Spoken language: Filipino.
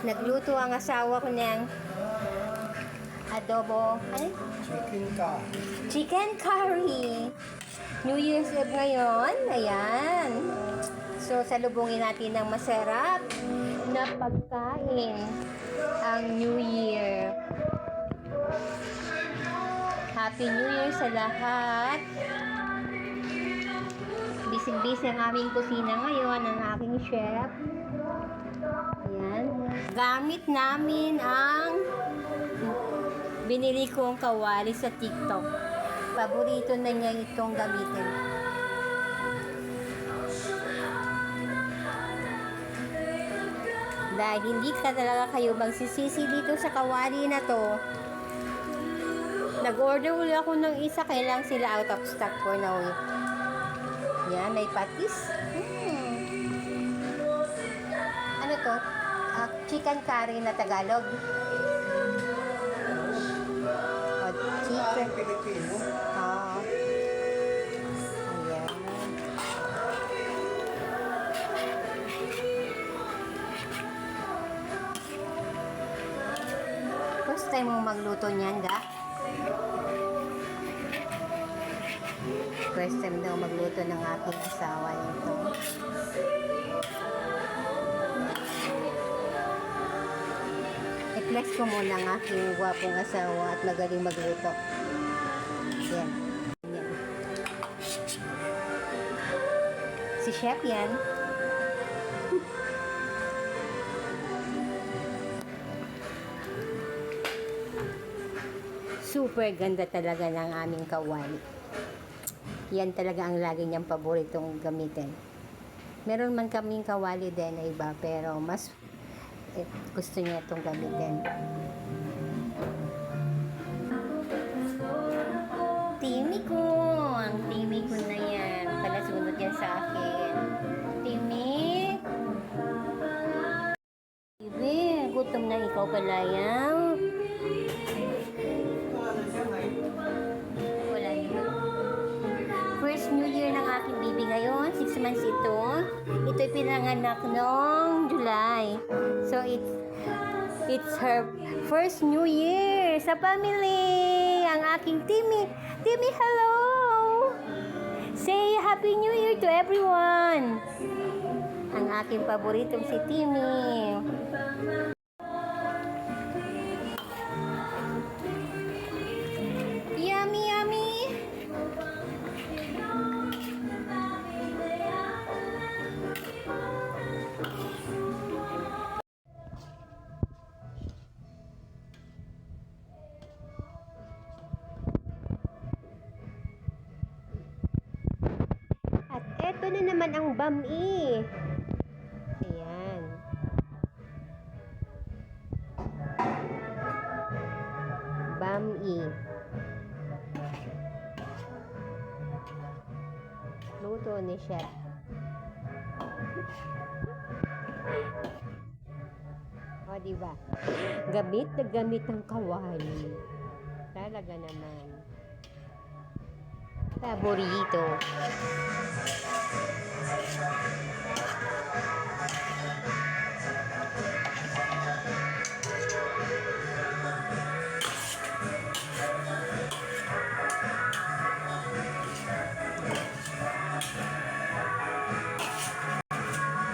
Nagluto ang asawa ko ng adobo. Chicken curry. New Year's Eve ngayon. Ayan. So, salubungin natin ng masarap na pagkain ang New Year. Happy New Year sa lahat. Busy-busy ang aming kusina ngayon, ang aking chef. Ayan. Gamit namin ang binili kong kawali sa TikTok. Paborito na niya itong gamitin. Dahil hindi ka talaga kayo magsisisi dito sa kawali na to. Nag-order ulit ako ng isa, kailang sila out of stock for now. Yan, may patis. Ano to? Chicken curry na Tagalog. O, chicken. Pilipino. Ayan. First time mong magluto niyan, ga? First time daw magluto ng aking asawa nito. I-flex ko muna ang aking gwapong asawa at magaling magluto. Yan. Yan. Si Chef yan. Super ganda talaga ng aming kawali. Yan talaga ang lagi niyang paboritong gamitin. Meron man kaming kawali din na iba, pero mas gusto niya itong gamitin. Timmy ko! Ang Timmy ko na yan. Palasunod yan sa akin. Timmy! Ibe, gutom na ikaw pala yan. First New Year ng aking baby ngayon. 6 months ito. Ito'y pinanganak noong July. So, it's her first New Year sa family. Ang aking Timmy. Timmy, hello! Say Happy New Year to everyone. Ang aking paboritong si Timmy. Yummy, yummy! At eto na naman ang bami. Ayan. Bami. Luto ni Chef. O, diba? Gamit na gamit ang kawali. Talaga naman. Paborito.